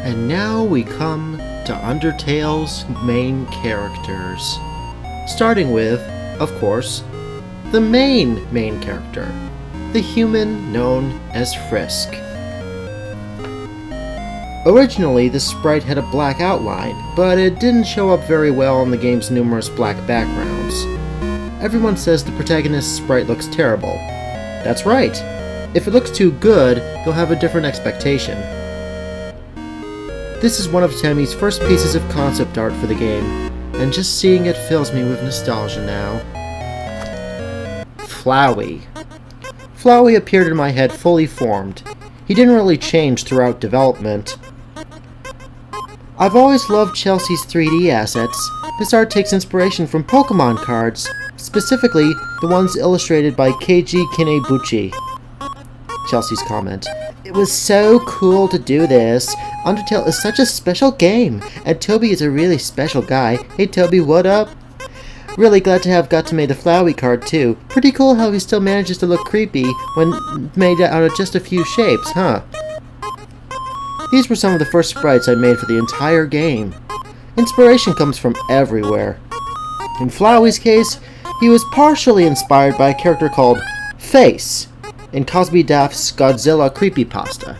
And now we come to Undertale's main characters. Starting with, of course, the main character, the human known as Frisk. Originally, the sprite had a black outline, but it didn't show up very well on the game's numerous black backgrounds. Everyone says the protagonist's sprite looks terrible. That's right. If it looks too good, you'll have a different expectation. This is one of Temmie's first pieces of concept art for the game, and just seeing it fills me with nostalgia now. Flowey. Flowey appeared in my head fully formed. He didn't really change throughout development. I've always loved Chelsea's 3D assets. This art takes inspiration from Pokemon cards, specifically the ones illustrated by Keiji Kinebuchi. Chelsea's comment. It was so cool to do this. Undertale is such a special game, and Toby is a really special guy. Hey Toby, what up? Really glad to have got to make the Flowey card too. Pretty cool how he still manages to look creepy when made out of just a few shapes, huh? These were some of the first sprites I made for the entire game. Inspiration comes from everywhere. In Flowey's case, he was partially inspired by a character called Face in Cosby Daft's Godzilla creepypasta.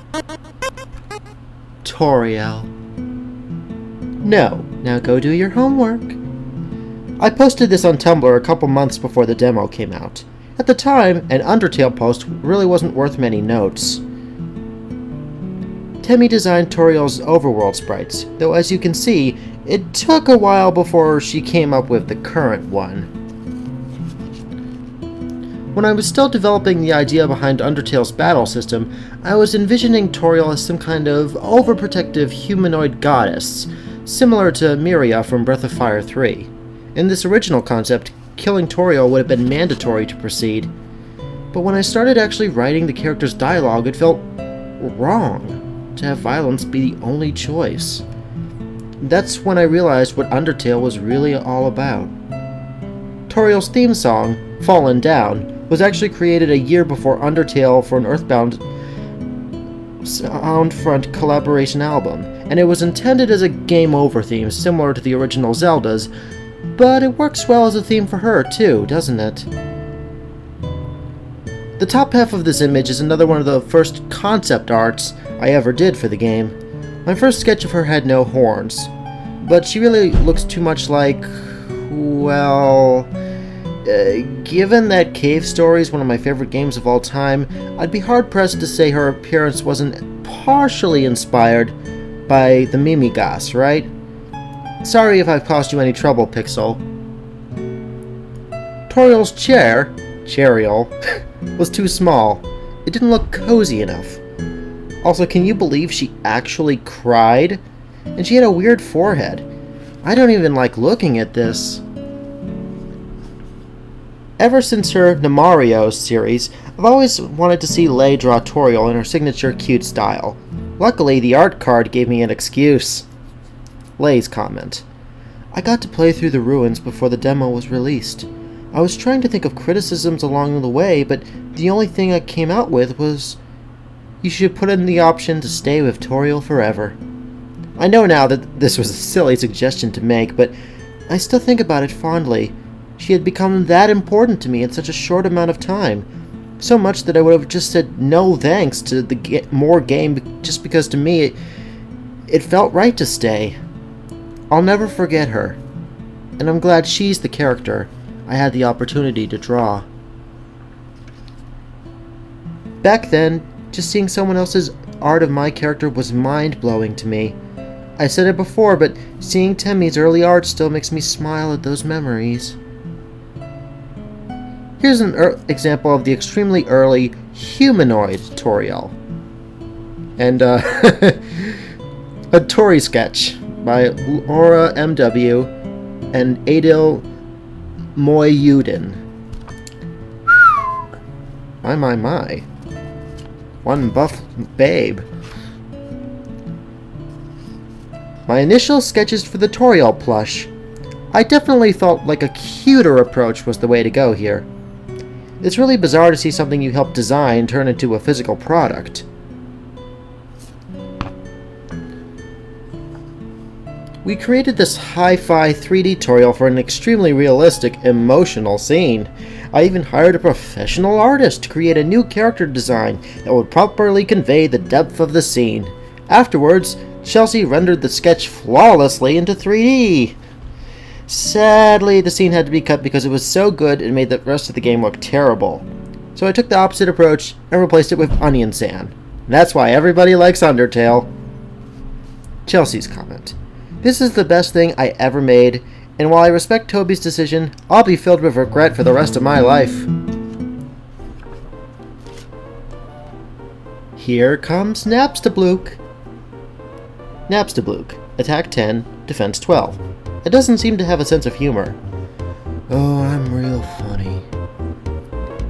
Toriel. No, now go do your homework. I posted this on Tumblr a couple months before the demo came out. At the time, an Undertale post really wasn't worth many notes. Temmie designed Toriel's overworld sprites, though as you can see, it took a while before she came up with the current one. When I was still developing the idea behind Undertale's battle system, I was envisioning Toriel as some kind of overprotective humanoid goddess, similar to Miria from Breath of Fire 3. In this original concept, killing Toriel would have been mandatory to proceed. But when I started actually writing the character's dialogue, it felt wrong to have violence be the only choice. That's when I realized what Undertale was really all about. Toriel's theme song, Fallen Down, was actually created a year before Undertale for an Earthbound Soundfront collaboration album, and it was intended as a game over theme similar to the original Zelda's, but it works well as a theme for her too, doesn't it? The top half of this image is another one of the first concept arts I ever did for the game. My first sketch of her had no horns, but she really looks too much like, well... given that Cave Story is one of my favorite games of all time, I'd be hard-pressed to say her appearance wasn't partially inspired by the Mimigas, right? Sorry if I've caused you any trouble, Pixel. Toriel's chair, Toriel, was too small. It didn't look cozy enough. Also, can you believe she actually cried? And she had a weird forehead. I don't even like looking at this. Ever since her Namario series, I've always wanted to see Lei draw Toriel in her signature cute style. Luckily, the art card gave me an excuse. Lei's comment. I got to play through the ruins before the demo was released. I was trying to think of criticisms along the way, but the only thing I came out with was, you should put in the option to stay with Toriel forever. I know now that this was a silly suggestion to make, but I still think about it fondly. She had become that important to me in such a short amount of time. So much that I would have just said no thanks to the more game just because to me it felt right to stay. I'll never forget her, and I'm glad she's the character I had the opportunity to draw. Back then, just seeing someone else's art of my character was mind-blowing to me. I said it before, but seeing Temmie's early art still makes me smile at those memories. Here's an example of the extremely early humanoid Toriel. And a Tori sketch by Laura M.W. and Adil Moyudin. My. One buff babe. My initial sketches for the Toriel plush. I definitely felt like a cuter approach was the way to go here. It's really bizarre to see something you helped design turn into a physical product. We created this hi-fi 3D Toriel for an extremely realistic, emotional scene. I even hired a professional artist to create a new character design that would properly convey the depth of the scene. Afterwards, Chelsea rendered the sketch flawlessly into 3D. Sadly, the scene had to be cut because it was so good it made the rest of the game look terrible. So I took the opposite approach and replaced it with onion sand. And that's why everybody likes Undertale. Chelsea's comment. This is the best thing I ever made, and while I respect Toby's decision, I'll be filled with regret for the rest of my life. Here comes Napstablook. Napstablook. Attack 10, Defense 12. It doesn't seem to have a sense of humor. Oh, I'm real funny.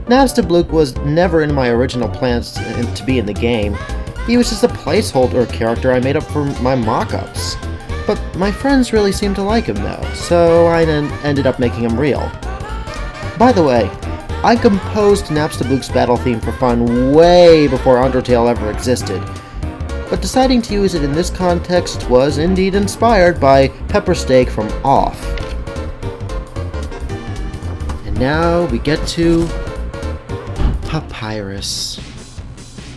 Napstablook was never in my original plans to be in the game. He was just a placeholder character I made up for my mock-ups. But my friends really seemed to like him though, so I ended up making him real. By the way, I composed Napstablook's battle theme for fun way before Undertale ever existed, but deciding to use it in this context was indeed inspired by Pepper Steak from Off. And now we get to Papyrus.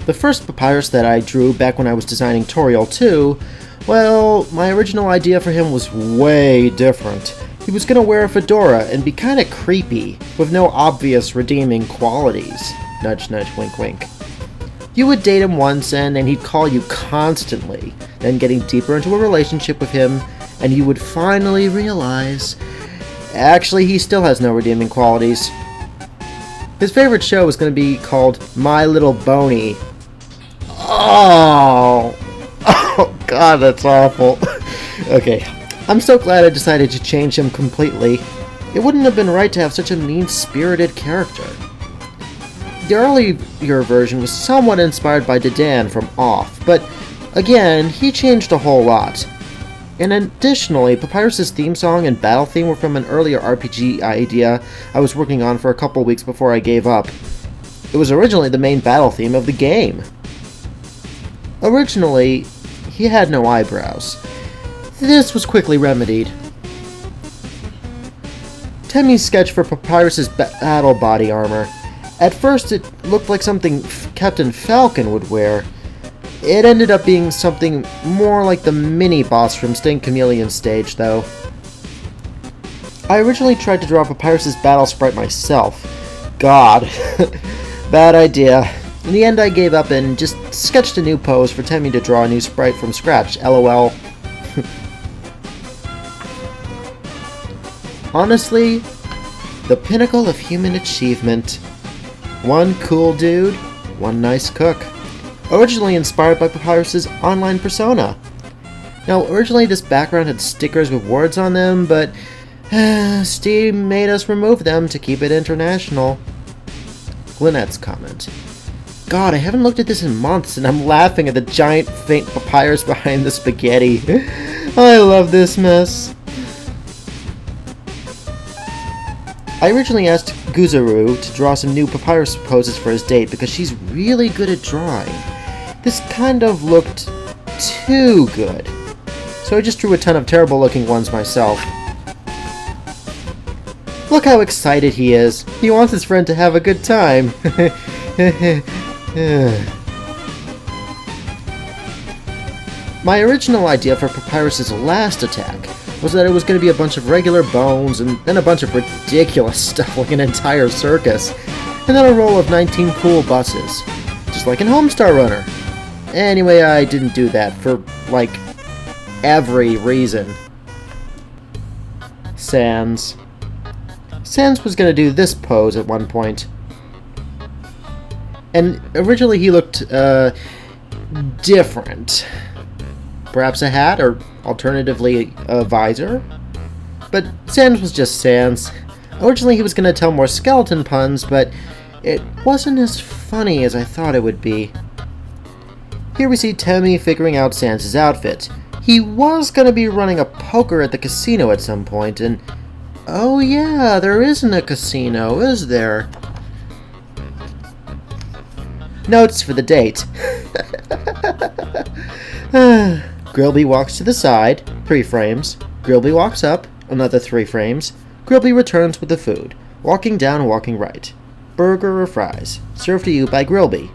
The first Papyrus that I drew back when I was designing Toriel 2, well, my original idea for him was way different. He was gonna wear a fedora and be kinda creepy, with no obvious redeeming qualities. Nudge, nudge, wink, wink. You would date him once and he'd call you constantly, then getting deeper into a relationship with him, and you would finally realize, actually he still has no redeeming qualities. His favorite show was gonna be called My Little Boney. Oh god, that's awful. Okay, I'm so glad I decided to change him completely. It wouldn't have been right to have such a mean-spirited character. The earlier version was somewhat inspired by Dedan from Off, but again, he changed a whole lot. And additionally, Papyrus's theme song and battle theme were from an earlier RPG idea I was working on for a couple weeks before I gave up. It was originally the main battle theme of the game. Originally, he had no eyebrows. This was quickly remedied. Temmie's sketch for Papyrus's battle body armor. At first it looked like something Captain Falcon would wear. It ended up being something more like the mini-boss from Sting Chameleon's stage, though. I originally tried to draw Papyrus's battle sprite myself. God. Bad idea. In the end, I gave up and just sketched a new pose for Temmie to draw a new sprite from scratch. LOL. Honestly, the pinnacle of human achievement. One cool dude, one nice cook. Originally inspired by Papyrus's online persona. Now, originally this background had stickers with words on them, but Steam made us remove them to keep it international. Lynette's comment. God, I haven't looked at this in months, and I'm laughing at the giant faint papyrus behind the spaghetti. I love this mess. I originally asked Guzuru to draw some new papyrus poses for his date because she's really good at drawing. This kind of looked too good, so I just drew a ton of terrible looking ones myself. Look how excited he is. He wants his friend to have a good time. My original idea for Papyrus's last attack was that it was going to be a bunch of regular bones and then a bunch of ridiculous stuff like an entire circus, and then a row of 19 cool buses, just like in Homestar Runner. Anyway, I didn't do that for, like, every reason. Sans. Sans was going to do this pose at one point. And originally he looked, different. Perhaps a hat, or alternatively a visor? But Sans was just Sans. Originally he was going to tell more skeleton puns, but it wasn't as funny as I thought it would be. Here we see Temmie figuring out Sans' outfit. He was going to be running a poker at the casino at some point, and oh yeah, there isn't a casino, is there? Notes for the date. Grilby walks to the side, 3 frames. Grilby walks up, another 3 frames. Grilby returns with the food, walking down and walking right. Burger or fries, served to you by Grilby,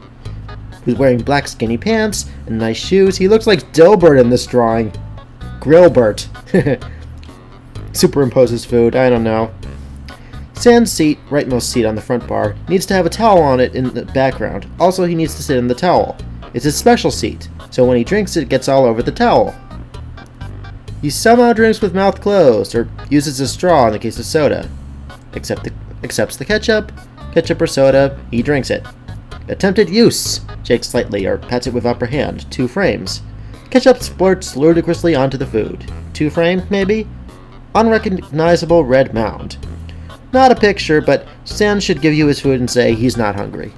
who's wearing black skinny pants and nice shoes. He looks like Dilbert in this drawing. Grillbert. Superimposes food, I don't know. Sans seat, rightmost seat on the front bar, needs to have a towel on it in the background. Also, he needs to sit in the towel. It's his special seat, so when he drinks it gets all over the towel. He somehow drinks with mouth closed, or uses a straw in the case of soda. Accepts the ketchup or soda, he drinks it. Attempted use, shakes slightly or pats it with upper hand, 2 frames. Ketchup splurts ludicrously onto the food. 2 frames, maybe? Unrecognizable red mound. Not a picture, but Sans should give you his food and say he's not hungry.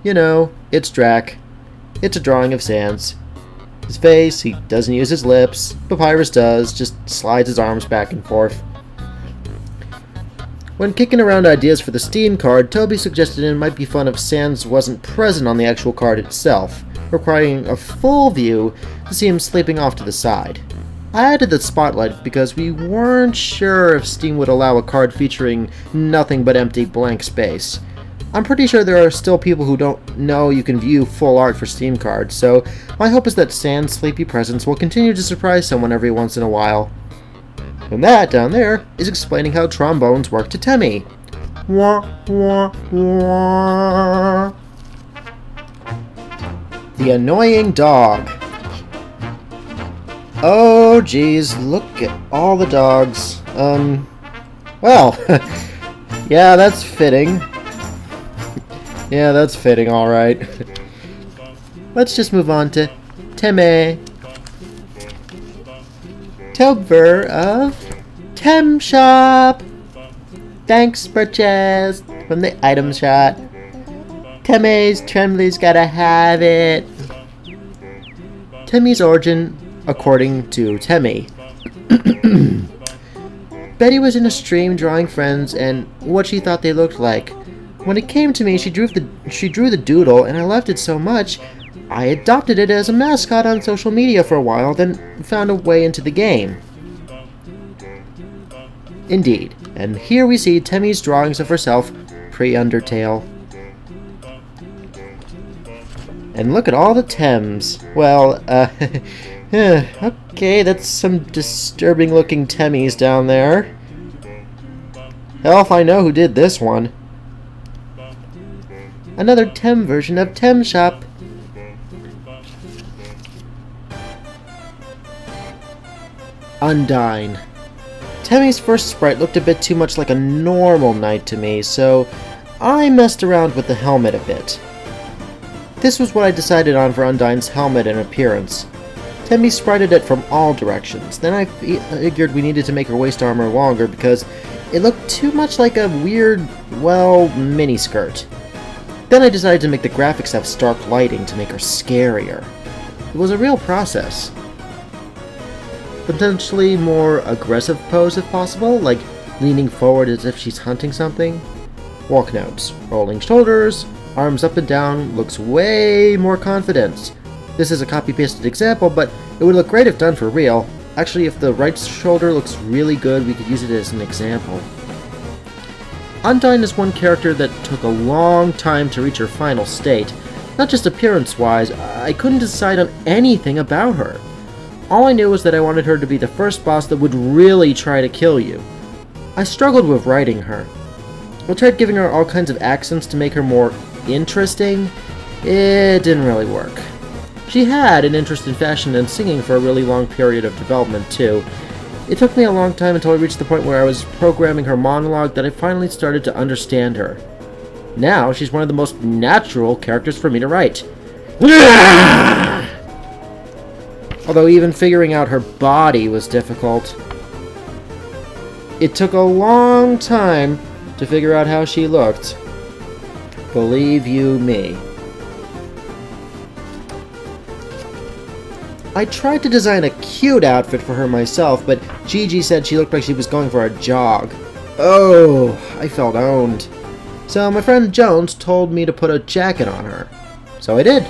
You know, it's Drac. It's a drawing of Sans. His face, he doesn't use his lips. Papyrus does, just slides his arms back and forth. When kicking around ideas for the Steam card, Toby suggested it might be fun if Sans wasn't present on the actual card itself, requiring a full view to see him sleeping off to the side. I added the spotlight because we weren't sure if Steam would allow a card featuring nothing but empty blank space. I'm pretty sure there are still people who don't know you can view full art for Steam cards, so my hope is that Sans' sleepy presence will continue to surprise someone every once in a while. And that, down there, is explaining how trombones work to Temmie. Wah, wah, wah. The annoying dog. Oh, geez, look at all the dogs. Well, yeah, that's fitting. Yeah, that's fitting, alright. Let's just move on to Temmie. Tobver of Tem Shop. Thanks, purchase from the item shop. Temmie's Trembly's gotta have it. Temmie's origin, according to Temmie. Betty was in a stream drawing friends and what she thought they looked like. When it came to me, she drew the doodle, and I loved it so much, I adopted it as a mascot on social media for a while, then found a way into the game. Indeed, and here we see Temmie's drawings of herself pre-Undertale. And look at all the Tems. Well, okay, that's some disturbing looking Temmies down there. Hell if I know who did this one. Another Tem version of Tem Shop. Undyne. Temmie's first sprite looked a bit too much like a normal knight to me, so I messed around with the helmet a bit. This was what I decided on for Undyne's helmet and appearance. Temmie sprited it from all directions. Then I figured we needed to make her waist armor longer because it looked too much like a weird, well, miniskirt. Then I decided to make the graphics have stark lighting to make her scarier. It was a real process. Potentially more aggressive pose if possible, like leaning forward as if she's hunting something. Walk notes. Rolling shoulders, arms up and down, looks way more confident. This is a copy-pasted example, but it would look great if done for real. Actually, if the right shoulder looks really good, we could use it as an example. Undyne is one character that took a long time to reach her final state. Not just appearance-wise, I couldn't decide on anything about her. All I knew was that I wanted her to be the first boss that would really try to kill you. I struggled with writing her. I tried giving her all kinds of accents to make her more interesting. It didn't really work. She had an interest in fashion and singing for a really long period of development, too. It took me a long time until I reached the point where I was programming her monologue that I finally started to understand her. Now, she's one of the most natural characters for me to write. Although even figuring out her body was difficult. It took a long time to figure out how she looked. Believe you me. I tried to design a cute outfit for her myself, but Gigi said she looked like she was going for a jog. Oh, I felt owned. So my friend Jones told me to put a jacket on her. So I did.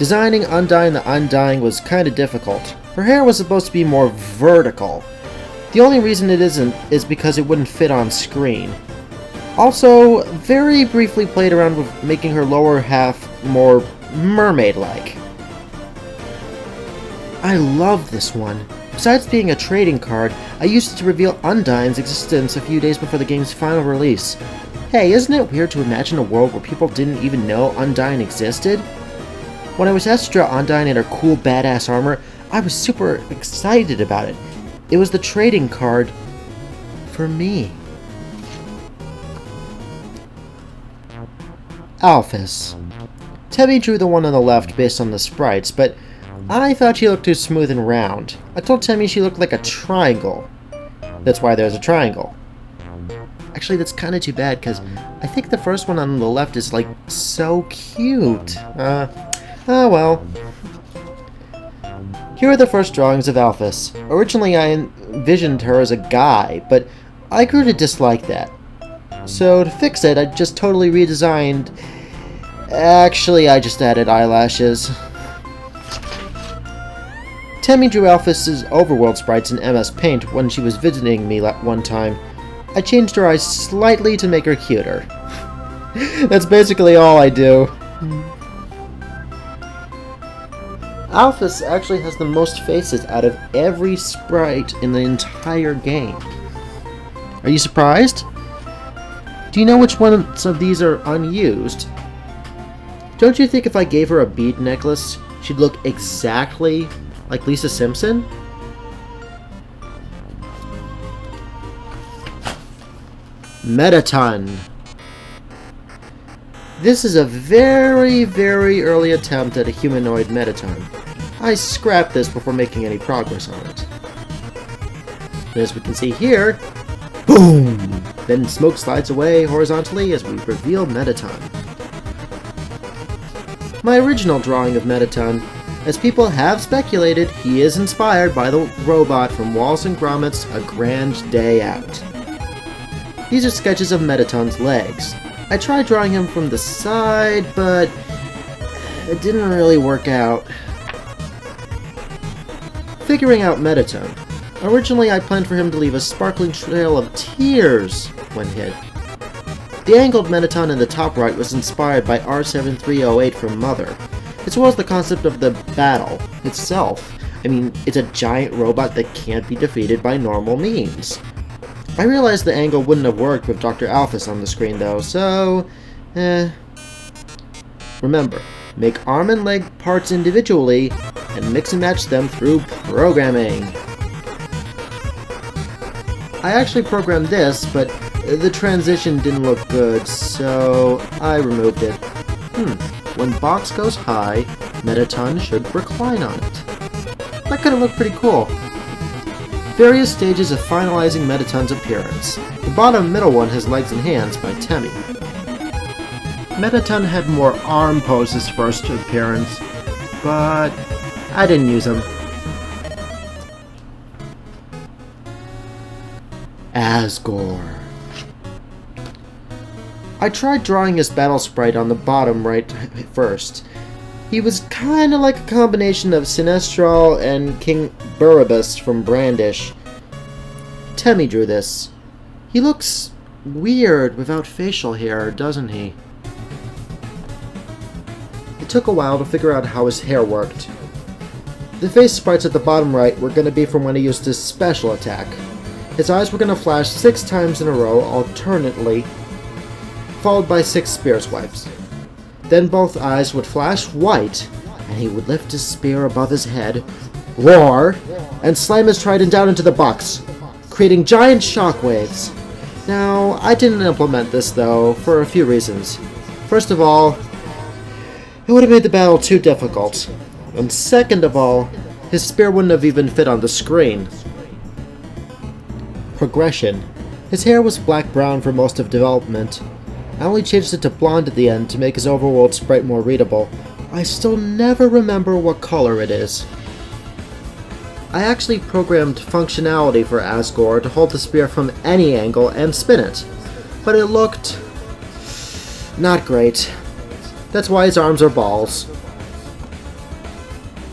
Designing Undyne the Undying was kinda difficult. Her hair was supposed to be more vertical. The only reason it isn't is because it wouldn't fit on screen. Also, very briefly played around with making her lower half more mermaid-like. I love this one. Besides being a trading card, I used it to reveal Undyne's existence a few days before the game's final release. Hey, isn't it weird to imagine a world where people didn't even know Undyne existed? When I was asked to draw Undyne in her cool badass armor, I was super excited about it. It was the trading card for me. Alphys. Temmie drew the one on the left based on the sprites, but I thought she looked too smooth and round. I told Temmie she looked like a triangle. That's why there's a triangle. Actually, that's kind of too bad, because I think the first one on the left is, like, so cute. Oh well. Here are the first drawings of Alphys. Originally, I envisioned her as a guy, but I grew to dislike that. So to fix it, I just totally redesigned... Actually, I just added eyelashes. Temmie drew Alphys' overworld sprites in MS Paint when she was visiting me one time. I changed her eyes slightly to make her cuter. That's basically all I do. Alphys actually has the most faces out of every sprite in the entire game. Are you surprised? Do you know which ones of these are unused? Don't you think if I gave her a bead necklace, she'd look exactly like Lisa Simpson? Mettaton. This is a very, very early attempt at a humanoid Mettaton. I scrapped this before making any progress on it. And as we can see here, boom! Then smoke slides away horizontally as we reveal Mettaton. My original drawing of Mettaton, as people have speculated, he is inspired by the robot from Wallace and Gromit's A Grand Day Out. These are sketches of Mettaton's legs. I tried drawing him from the side, but it didn't really work out. Figuring out Mettaton. Originally, I planned for him to leave a sparkling trail of tears when hit. The angled Mettaton in the top right was inspired by R7308 from Mother, as well as the concept of the battle itself. I mean, it's a giant robot that can't be defeated by normal means. I realized the angle wouldn't have worked with Dr. Alphys on the screen though, so... Remember, make arm and leg parts individually, and mix and match them through programming. I actually programmed this, but the transition didn't look good, so I removed it. When box goes high, Mettaton should recline on it. That could have looked pretty cool. Various stages of finalizing Mettaton's appearance. The bottom middle one has legs and hands by Temmie. Mettaton had more arm poses first appearance, but I didn't use them. Asgore. I tried drawing his battle sprite on the bottom right first. He was kinda like a combination of Sinestral and King Barabbas from Brandish. Temmie drew this. He looks weird without facial hair, doesn't he? It took a while to figure out how his hair worked. The face sprites at the bottom right were going to be from when he used his special attack. His eyes were going to flash 6 times in a row, alternately, followed by 6 spear swipes. Then both eyes would flash white, and he would lift his spear above his head, roar, and slam his trident down into the box, creating giant shockwaves. Now, I didn't implement this, though, for a few reasons. First of all, it would have made the battle too difficult. And second of all, his spear wouldn't have even fit on the screen. Progression. His hair was black-brown for most of development. I only changed it to blonde at the end to make his overworld sprite more readable. I still never remember what color it is. I actually programmed functionality for Asgore to hold the spear from any angle and spin it, but it looked not great. That's why his arms are balls.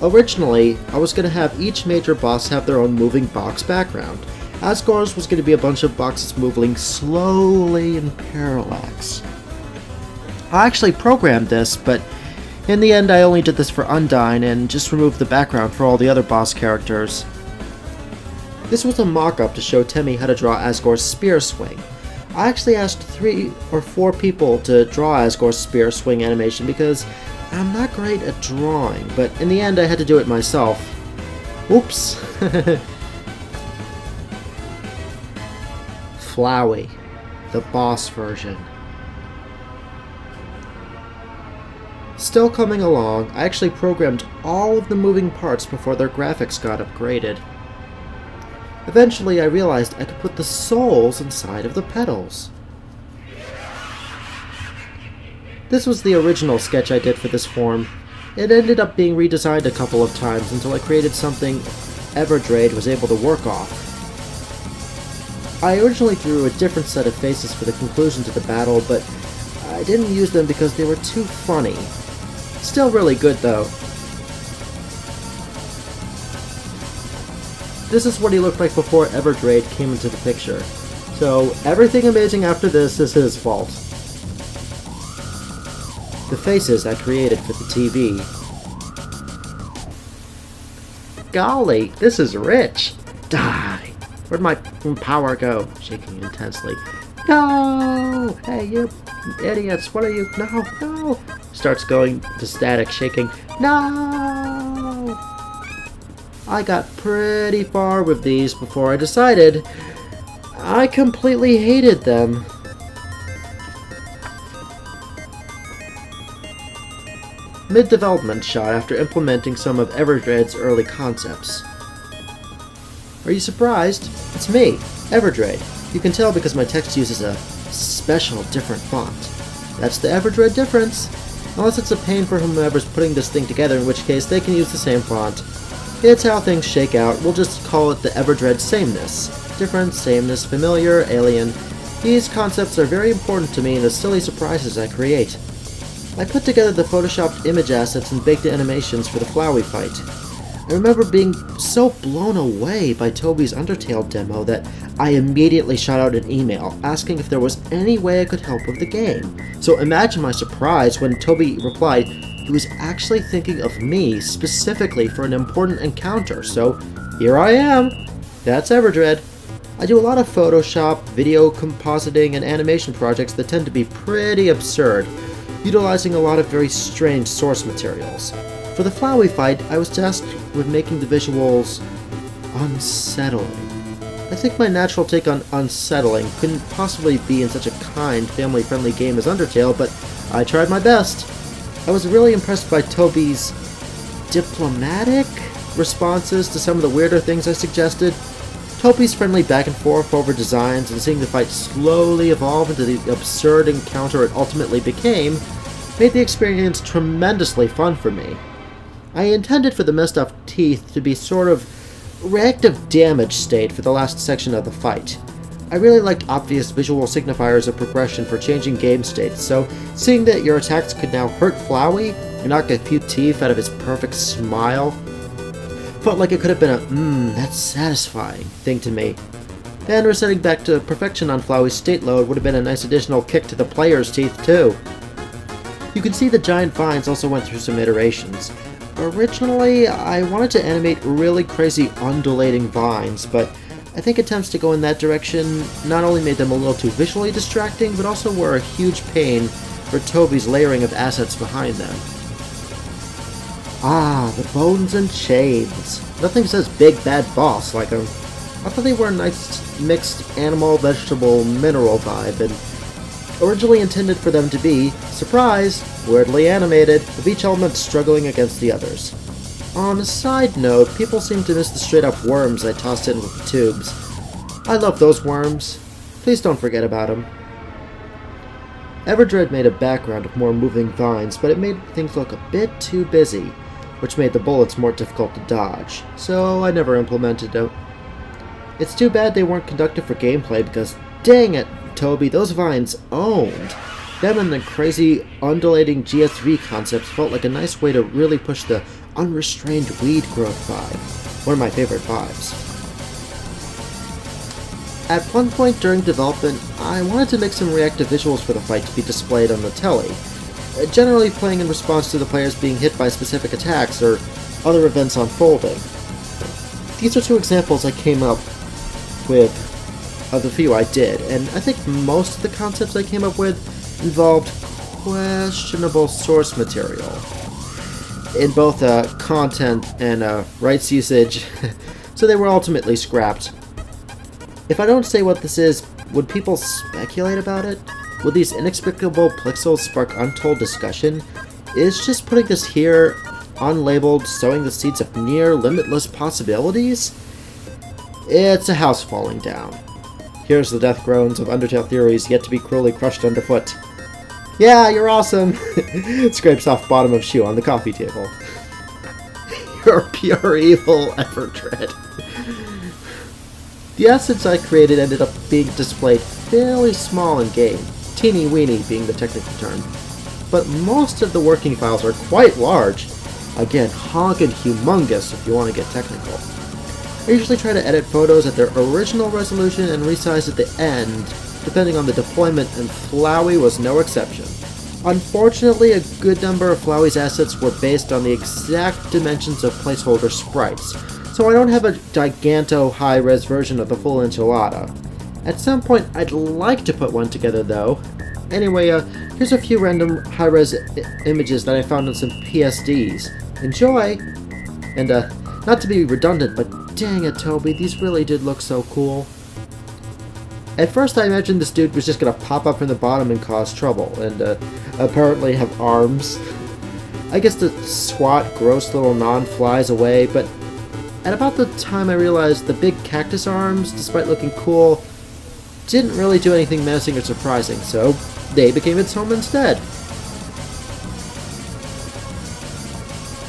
Originally, I was going to have each major boss have their own moving box background. Asgore's was going to be a bunch of boxes moving slowly in parallax. I actually programmed this, but in the end I only did this for Undyne and just removed the background for all the other boss characters. This was a mock-up to show Temmie how to draw Asgore's spear swing. I actually asked 3 or 4 people to draw Asgore's spear swing animation because I'm not great at drawing, but in the end I had to do it myself. Oops. Flowey, the boss version. Still coming along, I actually programmed all of the moving parts before their graphics got upgraded. Eventually I realized I could put the souls inside of the petals. This was the original sketch I did for this form. It ended up being redesigned a couple of times until I created something Everdrade was able to work off. I originally drew a different set of faces for the conclusion to the battle, but I didn't use them because they were too funny. Still really good though. This is what he looked like before Everdrade came into the picture. So everything amazing after this is his fault. The faces I created for the TV. Golly, this is rich! Die! Where'd my power go? Shaking intensely. No! Hey, you idiots, what are you? No, no! Starts going to static, shaking. No! I got pretty far with these before I decided I completely hated them. Mid-development shot after implementing some of Everdrade's early concepts. Are you surprised? It's me, Everdrade. You can tell because my text uses a special different font. That's the Everdrade difference. Unless it's a pain for whomever's putting this thing together, in which case they can use the same font. It's how things shake out. We'll just call it the Everdrade sameness. Different, sameness, familiar, alien. These concepts are very important to me in the silly surprises I create. I put together the photoshopped image assets and baked the animations for the Flowey fight. I remember being so blown away by Toby's Undertale demo that I immediately shot out an email asking if there was any way I could help with the game. So imagine my surprise when Toby replied he was actually thinking of me specifically for an important encounter, so here I am. That's Everdrade. I do a lot of Photoshop, video compositing, and animation projects that tend to be pretty absurd, utilizing a lot of very strange source materials. For the Flowey fight, I was tasked with making the visuals unsettling. I think my natural take on unsettling couldn't possibly be in such a kind, family-friendly game as Undertale, but I tried my best. I was really impressed by Toby's diplomatic responses to some of the weirder things I suggested. Toby's friendly back and forth over designs and seeing the fight slowly evolve into the absurd encounter it ultimately became made the experience tremendously fun for me. I intended for the messed up teeth to be sort of reactive damage state for the last section of the fight. I really liked obvious visual signifiers of progression for changing game states, so seeing that your attacks could now hurt Flowey and knock a few teeth out of his perfect smile felt like it could have been a that's satisfying thing to me. Then resetting back to perfection on Flowey's state load would have been a nice additional kick to the player's teeth too. You can see the giant vines also went through some iterations. Originally, I wanted to animate really crazy undulating vines, but I think attempts to go in that direction not only made them a little too visually distracting, but also were a huge pain for Toby's layering of assets behind them. Ah, the bones and chains. Nothing says big bad boss like them. I thought they were a nice mixed animal, vegetable, mineral vibe, and originally intended for them to be, surprise, weirdly animated, with each element struggling against the others. On a side note, people seem to miss the straight-up worms I tossed in with the tubes. I love those worms. Please don't forget about them. Everdrade made a background of more moving vines, but it made things look a bit too busy, which made the bullets more difficult to dodge, so I never implemented them. It's too bad they weren't conducted for gameplay because, dang it, Toby, those vines owned. Them and the crazy, undulating GSV concepts felt like a nice way to really push the unrestrained weed growth vibe. One of my favorite vibes. At one point during development, I wanted to make some reactive visuals for the fight to be displayed on the telly, generally playing in response to the players being hit by specific attacks or other events unfolding. These are two examples I came up with of the few I did, and I think most of the concepts I came up with involved questionable source material in both content and rights usage, so they were ultimately scrapped. If I don't say what this is, would people speculate about it? Would these inexplicable pixels spark untold discussion? Is just putting this here, unlabeled, sowing the seeds of near limitless possibilities? It's a house falling down. Here's the death groans of Undertale theories yet to be cruelly crushed underfoot. Yeah, you're awesome! Scrapes off bottom of shoe on the coffee table. You're pure evil, Everdred. The assets I created ended up being displayed fairly small in game, teeny weeny being the technical term, but most of the working files are quite large. Again, honkin' humongous if you want to get technical. I usually try to edit photos at their original resolution and resize at the end, depending on the deployment, and Flowey was no exception. Unfortunately, a good number of Flowey's assets were based on the exact dimensions of placeholder sprites, so I don't have a giganto high-res version of the full enchilada. At some point, I'd like to put one together though. Anyway, here's a few random high-res images that I found on some PSDs. Enjoy! And, not to be redundant, but dang it, Toby, these really did look so cool. At first I imagined this dude was just gonna pop up from the bottom and cause trouble, and apparently have arms. I guess to swat gross little non-flies away, but at about the time I realized the big cactus arms, despite looking cool, didn't really do anything menacing or surprising, so they became its home instead.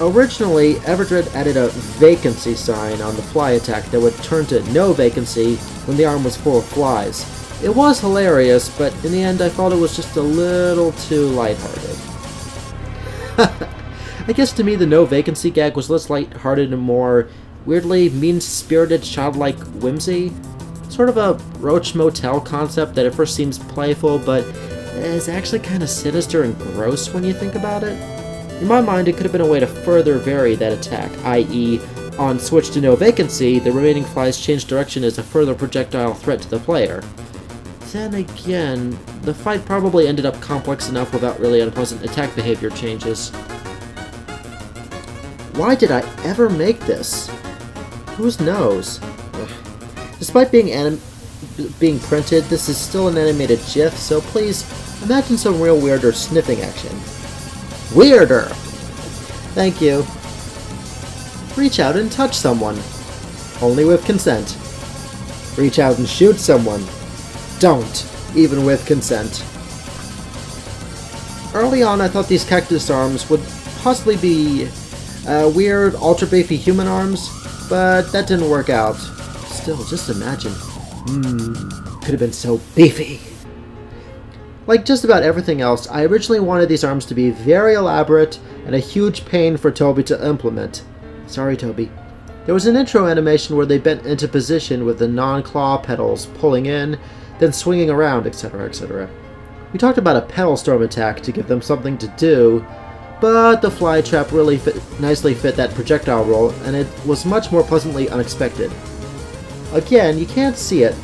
Originally, Everdred added a vacancy sign on the fly attack that would turn to no vacancy when the arm was full of flies. It was hilarious, but in the end I felt it was just a little too lighthearted. I guess to me the no vacancy gag was less lighthearted and more weirdly mean-spirited childlike whimsy. Sort of a Roach Motel concept that at first seems playful, but is actually kind of sinister and gross when you think about it. In my mind, it could have been a way to further vary that attack, i.e., on switch to no vacancy, the remaining flies change direction as a further projectile threat to the player. Then again, the fight probably ended up complex enough without really unpleasant attack behavior changes. Why did I ever make this? Who knows? Despite being printed, this is still an animated GIF, so please imagine some real weirder sniffing action. Weirder! Thank you. Reach out and touch someone. Only with consent. Reach out and shoot someone. Don't, even with consent. Early on, I thought these cactus arms would possibly be weird, ultra-beefy human arms, but that didn't work out. Still, just imagine. Could have been so beefy. Like just about everything else, I originally wanted these arms to be very elaborate and a huge pain for Toby to implement. Sorry, Toby. There was an intro animation where they bent into position with the non-claw pedals pulling in, then swinging around, etc., etc. We talked about a pedal storm attack to give them something to do, but the fly trap really nicely fit that projectile roll, and it was much more pleasantly unexpected. Again, you can't see it,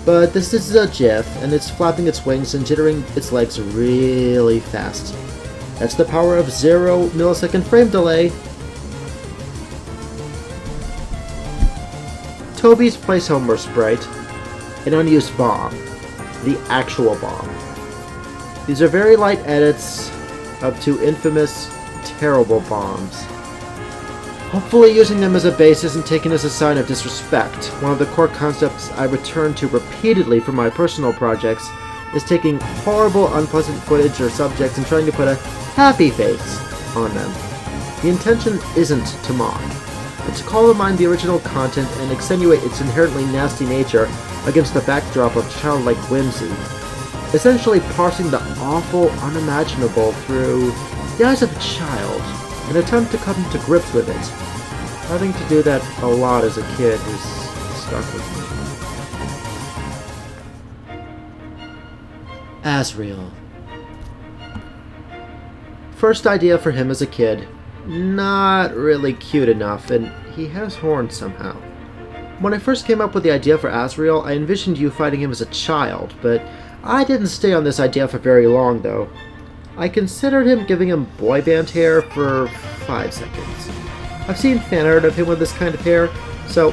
but this is a GIF, and it's flapping its wings and jittering its legs really fast. That's the power of 0 millisecond frame delay. Toby's placeholder sprite, an unused bomb. The actual bomb. These are very light edits of two infamous, terrible bombs. Hopefully using them as a base isn't taken as a sign of disrespect. One of the core concepts I return to repeatedly for my personal projects is taking horrible, unpleasant footage or subjects and trying to put a happy face on them. The intention isn't to mock, but to call to mind the original content and extenuate its inherently nasty nature against the backdrop of childlike whimsy. essentially parsing the awful, unimaginable through the eyes of a child, an attempt to come to grips with it. Having to do that a lot as a kid has stuck with me. Asriel. First idea for him as a kid. Not really cute enough, and he has horns somehow. When I first came up with the idea for Asriel, I envisioned you fighting him as a child, but I didn't stay on this idea for very long, though. I considered giving him boy band hair for 5 seconds. I've seen fan art of him with this kind of hair, so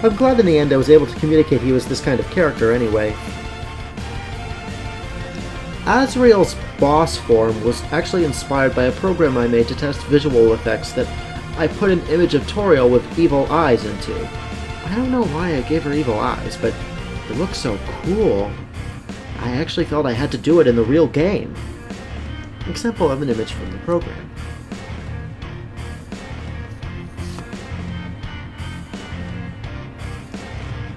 I'm glad in the end I was able to communicate he was this kind of character anyway. Asriel's boss form was actually inspired by a program I made to test visual effects that I put an image of Toriel with evil eyes into. I don't know why I gave her evil eyes, but it looks so cool. I actually felt I had to do it in the real game. Example of an image from the program.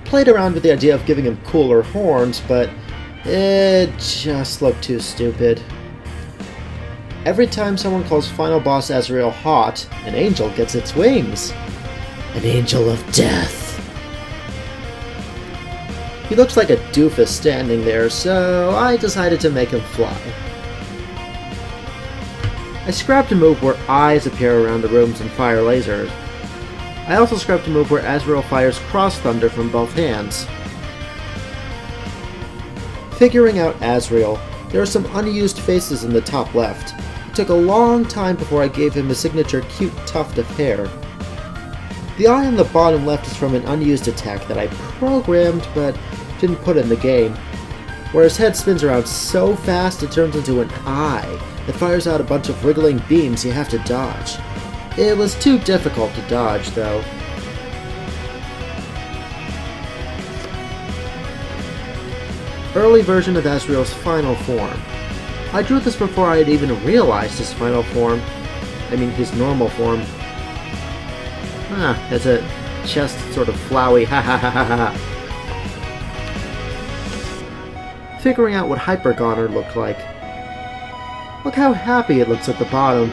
Played around with the idea of giving him cooler horns, but it just looked too stupid. Every time someone calls final boss Asriel hot, an angel gets its wings. An angel of death. He looks like a doofus standing there, so I decided to make him fly. I scrapped a move where eyes appear around the rooms and fire lasers. I also scrapped a move where Asriel fires cross thunder from both hands. Figuring out Asriel, there are some unused faces in the top left. It took a long time before I gave him a signature cute tuft of hair. The eye on the bottom left is from an unused attack that I programmed but didn't put in the game, where his head spins around so fast it turns into an eye that fires out a bunch of wriggling beams you have to dodge. It was too difficult to dodge, though. Early version of Asriel's final form. I drew this before I had even realized his final form. I mean, his normal form. It's a chest sort of flowy, ha ha ha ha ha. Figuring out what Hypergoner looked like. Look how happy it looks at the bottom.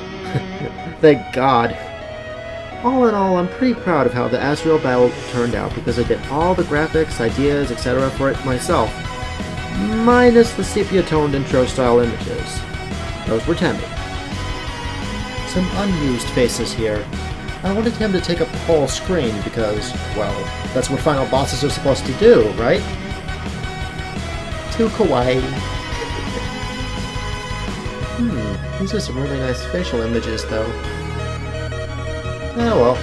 Thank God. All in all, I'm pretty proud of how the Asriel battle turned out because I did all the graphics, ideas, etc. for it myself. Minus the sepia-toned intro-style images. Those were Temmie. Some unused faces here. I wanted him to take up the whole screen because, well, that's what final bosses are supposed to do, right? Too kawaii. These are some really nice facial images, though. Oh well.